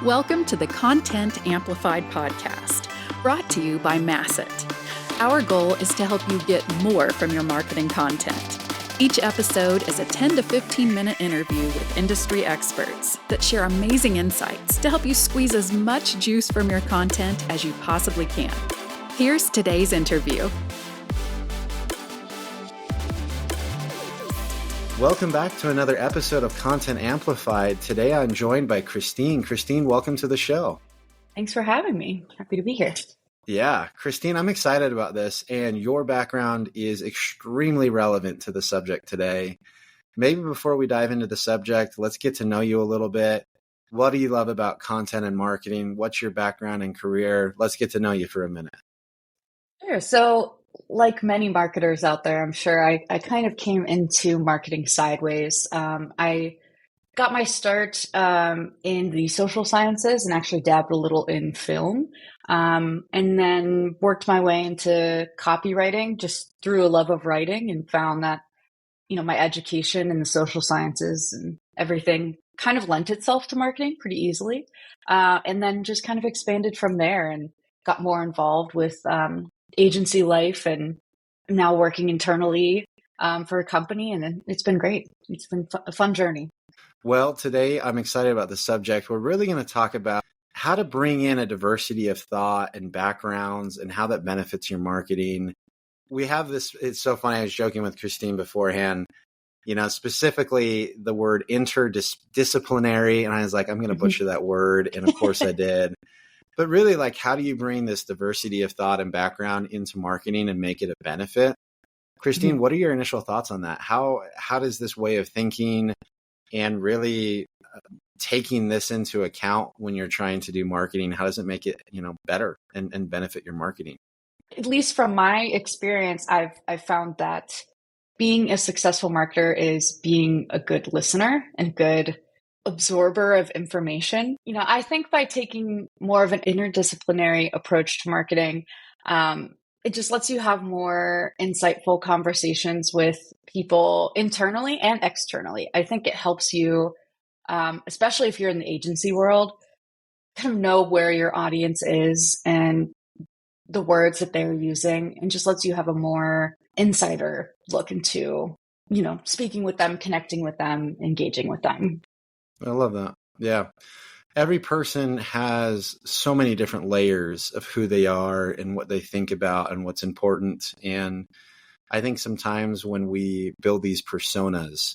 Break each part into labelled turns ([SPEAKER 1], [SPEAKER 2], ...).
[SPEAKER 1] Welcome to the Content Amplified podcast, brought to you by Masset. Our goal is to help you get more from your marketing content. Each episode is a 10 to 15 minute interview with industry experts that share amazing insights to help you squeeze as much juice from your content as you possibly can. Here's today's interview.
[SPEAKER 2] Welcome back to another episode of Content Amplified. Today I'm joined by Christine. Christine, welcome to the show.
[SPEAKER 3] Thanks for having me. Happy to be here.
[SPEAKER 2] Yeah, Christine, I'm excited about this, and your background is extremely relevant to the subject today. Maybe before we dive into the subject, let's get to know you a little bit. What do you love about content and marketing? What's your background and career? Let's get to know you for a minute.
[SPEAKER 3] Sure. So, like many marketers out there, I'm sure I kind of came into marketing sideways. I got my start in the social sciences and actually dabbed a little in film, and then worked my way into copywriting just through a love of writing, and found that, my education in the social sciences and everything kind of lent itself to marketing pretty easily. And then just kind of expanded from there and got more involved with agency life, and I'm now working internally for a company, and it's been great. It's been a fun journey.
[SPEAKER 2] Well, today I'm excited about the subject. We're really going to talk about how to bring in a diversity of thought and backgrounds and how that benefits your marketing. We have this, it's so funny, I was joking with Christine beforehand, specifically the word interdisciplinary, and I was like, I'm going to butcher that word, and of course I did. But really, how do you bring this diversity of thought and background into marketing and make it a benefit? Christine, what are your initial thoughts on that? How does this way of thinking and really taking this into account when you're trying to do marketing, how does it make it, better and benefit your marketing?
[SPEAKER 3] At least from my experience, I've found that being a successful marketer is being a good listener and good absorber of information. I think by taking more of an interdisciplinary approach to marketing, it just lets you have more insightful conversations with people internally and externally. I think it helps you, especially if you're in the agency world, kind of know where your audience is and the words that they're using, and just lets you have a more insider look into, speaking with them, connecting with them, engaging with them.
[SPEAKER 2] I love that. Yeah. Every person has so many different layers of who they are and what they think about and what's important. And I think sometimes when we build these personas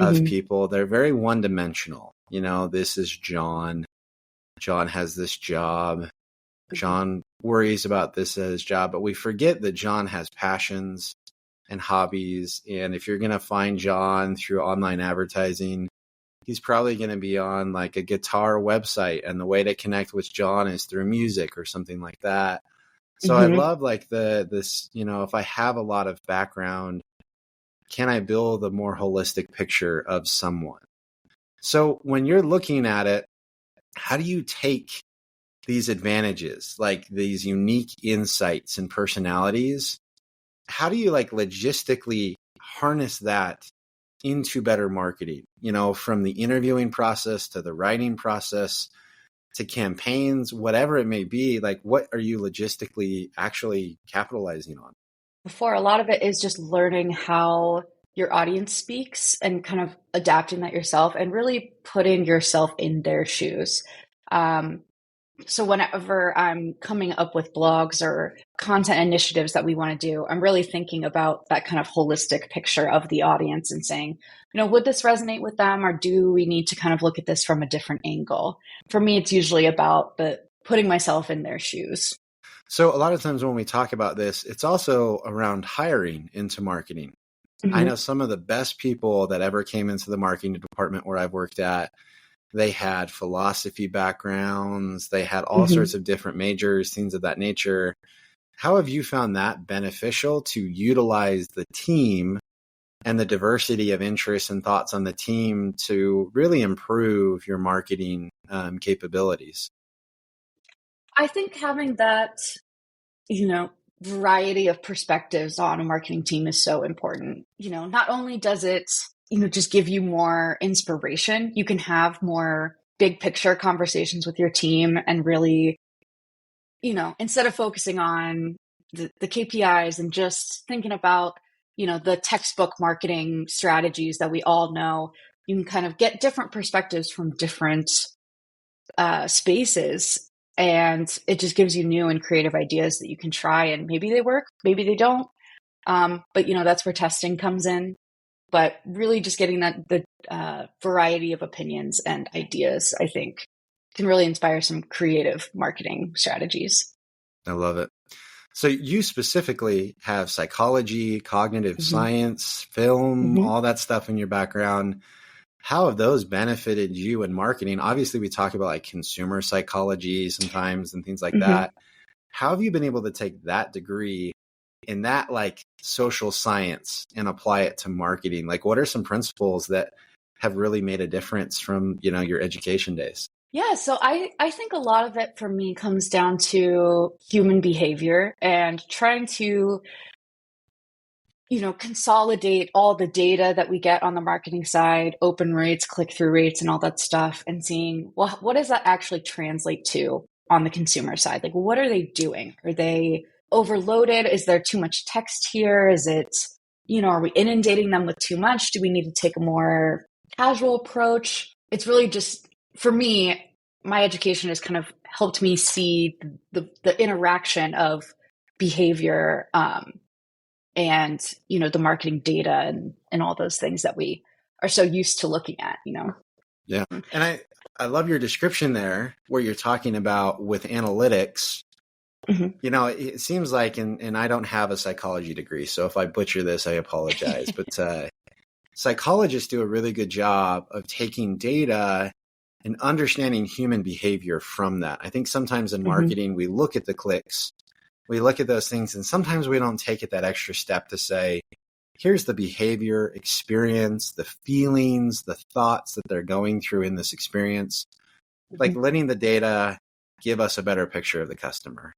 [SPEAKER 2] of people, they're very one-dimensional. This is John. John has this job. John worries about this as his job, but we forget that John has passions and hobbies. And if you're going to find John through online advertising, he's probably going to be on a guitar website, and the way to connect with John is through music or something like that. So I love this, if I have a lot of background, can I build a more holistic picture of someone? So when you're looking at it, how do you take these advantages, like these unique insights and personalities? How do you logistically harness that into better marketing, from the interviewing process to the writing process to campaigns, whatever it may be? What are you logistically actually capitalizing on?
[SPEAKER 3] Before, a lot of it is just learning how your audience speaks and kind of adapting that yourself and really putting yourself in their shoes. So whenever I'm coming up with blogs or content initiatives that we want to do, I'm really thinking about that kind of holistic picture of the audience and saying, would this resonate with them, or do we need to kind of look at this from a different angle? For me, it's usually about putting myself in their shoes.
[SPEAKER 2] So a lot of times when we talk about this, it's also around hiring into marketing. I know some of the best people that ever came into the marketing department where I've worked at, they had philosophy backgrounds, they had all sorts of different majors, things of that nature. How have you found that beneficial to utilize the team and the diversity of interests and thoughts on the team to really improve your marketing capabilities?
[SPEAKER 3] I think having that, variety of perspectives on a marketing team is so important. Not only does it, just give you more inspiration, you can have more big picture conversations with your team and really, instead of focusing on the KPIs and just thinking about, the textbook marketing strategies that we all know, you can kind of get different perspectives from different spaces. And it just gives you new and creative ideas that you can try, and maybe they work, maybe they don't. But that's where testing comes in. But really just getting the variety of opinions and ideas, I think, can really inspire some creative marketing strategies.
[SPEAKER 2] I love it. So you specifically have psychology, cognitive science, film, all that stuff in your background. How have those benefited you in marketing? Obviously, we talk about like consumer psychology sometimes and things like that. How have you been able to take that degree in that like social science and apply it to marketing? Like, what are some principles that have really made a difference from, your education days?
[SPEAKER 3] Yeah, so I think a lot of it for me comes down to human behavior and trying to, consolidate all the data that we get on the marketing side, open rates, click-through rates, and all that stuff, and seeing, well, what does that actually translate to on the consumer side? Like, what are they doing? Are they overloaded? Is there too much text here? Is it, are we inundating them with too much? Do we need to take a more casual approach? It's really just, for me, my education has kind of helped me see the interaction of behavior and, the marketing data and all those things that we are so used to looking at,
[SPEAKER 2] Yeah. And I love your description there where you're talking about with analytics. It seems like, and I don't have a psychology degree, so if I butcher this, I apologize. But psychologists do a really good job of taking data and understanding human behavior from that. I think sometimes in marketing, we look at the clicks, we look at those things, and sometimes we don't take it that extra step to say, here's the behavior, experience, the feelings, the thoughts that they're going through in this experience, like letting the data give us a better picture of the customer.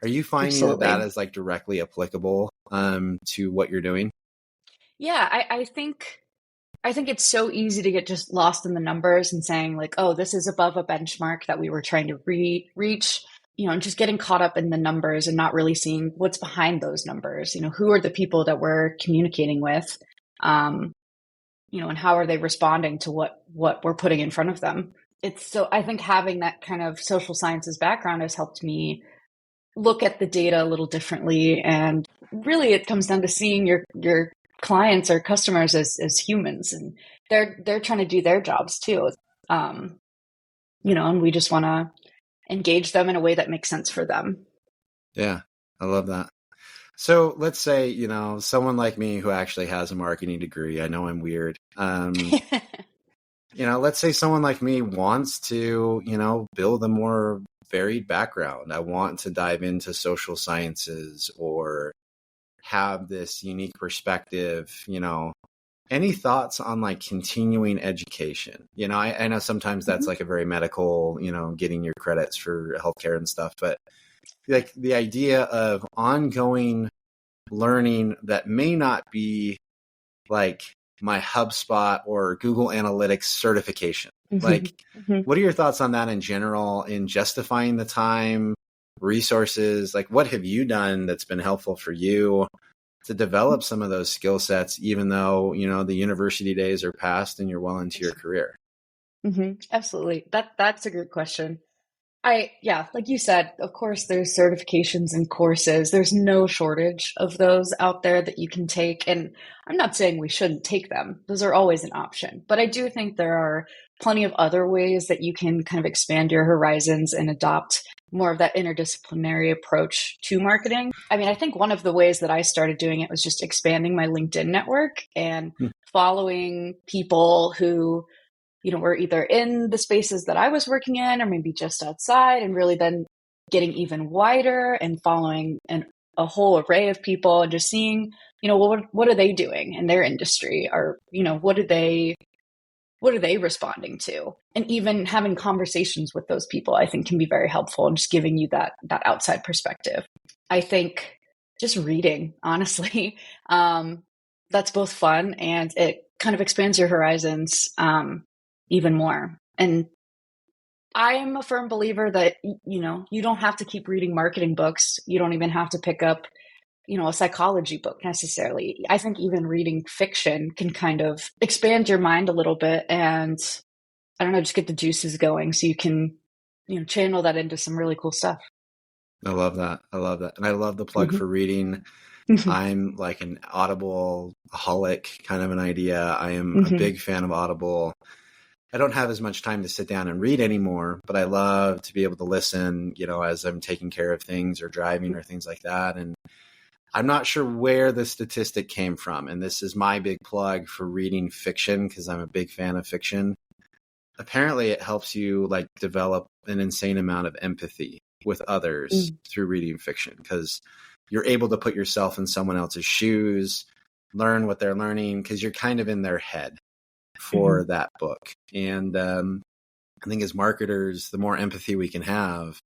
[SPEAKER 2] Are you finding that is like directly applicable to what you're doing?
[SPEAKER 3] Yeah, I think it's so easy to get just lost in the numbers and saying like, oh, this is above a benchmark that we were trying to reach, and just getting caught up in the numbers and not really seeing what's behind those numbers. Who are the people that we're communicating with, and how are they responding to what we're putting in front of them? I think having that kind of social sciences background has helped me look at the data a little differently. And really it comes down to seeing your clients or customers as humans, and they're trying to do their jobs too. And we just want to engage them in a way that makes sense for them.
[SPEAKER 2] Yeah, I love that. So let's say, someone like me who actually has a marketing degree, I know I'm weird. Let's say someone like me wants to, build a more varied background. I want to dive into social sciences or have this unique perspective, any thoughts on like continuing education? I know sometimes that's like a very medical, getting your credits for healthcare and stuff, but like the idea of ongoing learning that may not be like my HubSpot or Google Analytics certification. Like, what are your thoughts on that in general, in justifying the time, resources? Like, what have you done that's been helpful for you to develop some of those skill sets, even though, the university days are past and you're well into your career?
[SPEAKER 3] Absolutely. That's a good question. Like you said, of course, there's certifications and courses. There's no shortage of those out there that you can take. And I'm not saying we shouldn't take them. Those are always an option. But I do think there are plenty of other ways that you can kind of expand your horizons and adopt more of that interdisciplinary approach to marketing. I mean, I think one of the ways that I started doing it was just expanding my LinkedIn network and following people who were either in the spaces that I was working in or maybe just outside, and really then getting even wider and following a whole array of people and just seeing, what are they doing in their industry, or, what are they responding to? And even having conversations with those people, I think, can be very helpful in just giving you that outside perspective. I think just reading, honestly, that's both fun and it kind of expands your horizons even more. And I am a firm believer that, you don't have to keep reading marketing books. You don't even have to pick up, a psychology book necessarily. I think even reading fiction can kind of expand your mind a little bit and, I don't know, just get the juices going so you can, channel that into some really cool stuff.
[SPEAKER 2] I love that. I love that. And I love the plug for reading. I'm like an Audible-holic kind of an idea. I am a big fan of Audible. I don't have as much time to sit down and read anymore, but I love to be able to listen, as I'm taking care of things or driving or things like that. And I'm not sure where the statistic came from. And this is my big plug for reading fiction because I'm a big fan of fiction. Apparently it helps you like develop an insane amount of empathy with others through reading fiction because you're able to put yourself in someone else's shoes, learn what they're learning because you're kind of in their head for that book. And I think as marketers, the more empathy we can have,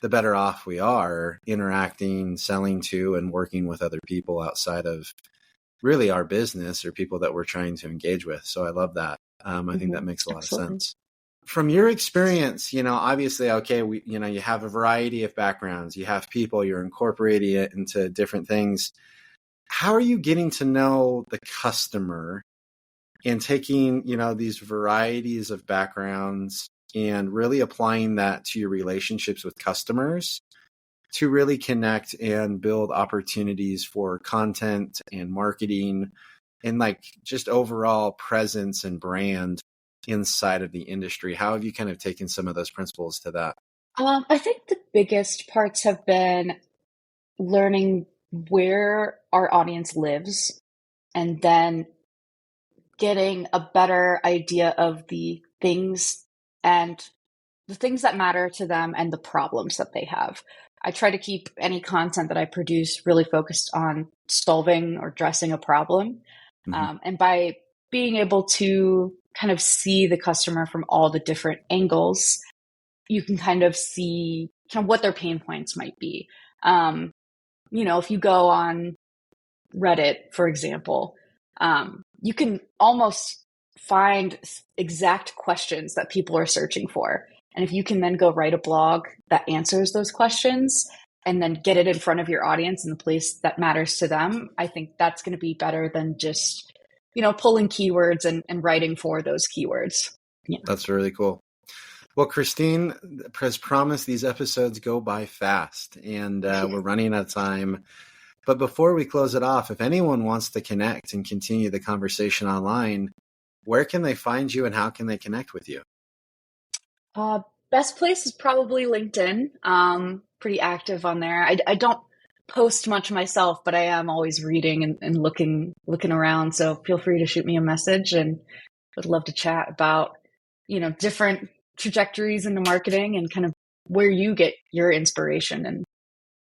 [SPEAKER 2] the better off we are interacting, selling to, and working with other people outside of really our business or people that we're trying to engage with. So I love that. I think that makes a lot of sense. From your experience, obviously, okay, you have a variety of backgrounds, you have people, you're incorporating it into different things. How are you getting to know the customer and taking, these varieties of backgrounds and really applying that to your relationships with customers to really connect and build opportunities for content and marketing and like just overall presence and brand inside of the industry? How have you kind of taken some of those principles to that?
[SPEAKER 3] I think the biggest parts have been learning where our audience lives and then getting a better idea of the things that matter to them and the problems that they have. I try to keep any content that I produce really focused on solving or addressing a problem. And by being able to kind of see the customer from all the different angles, you can kind of see kind of what their pain points might be. If you go on Reddit, for example, you can almost find exact questions that people are searching for. And if you can then go write a blog that answers those questions and then get it in front of your audience in the place that matters to them, I think that's going to be better than just, pulling keywords and writing for those keywords. Yeah.
[SPEAKER 2] That's really cool. Well, Christine, as promised, these episodes go by fast and we're running out of time. But before we close it off, if anyone wants to connect and continue the conversation online, where can they find you and how can they connect with you?
[SPEAKER 3] Best place is probably LinkedIn. Pretty active on there. I don't post much myself, but I am always reading and looking around. So feel free to shoot me a message and would love to chat about, different trajectories into marketing and kind of where you get your inspiration and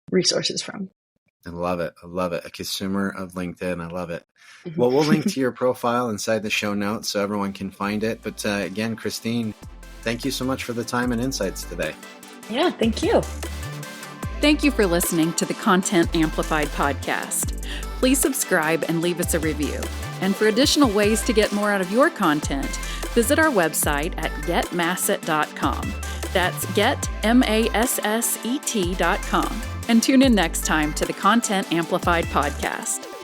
[SPEAKER 3] resources from.
[SPEAKER 2] I love it. I love it. A consumer of LinkedIn. I love it. Well, we'll link to your profile inside the show notes so everyone can find it. But again, Christine, thank you so much for the time and insights today.
[SPEAKER 3] Yeah, thank you.
[SPEAKER 1] Thank you for listening to the Content Amplified podcast. Please subscribe and leave us a review. And for additional ways to get more out of your content, visit our website at getmasset.com. That's getmasset.com. And tune in next time to the Content Amplified podcast.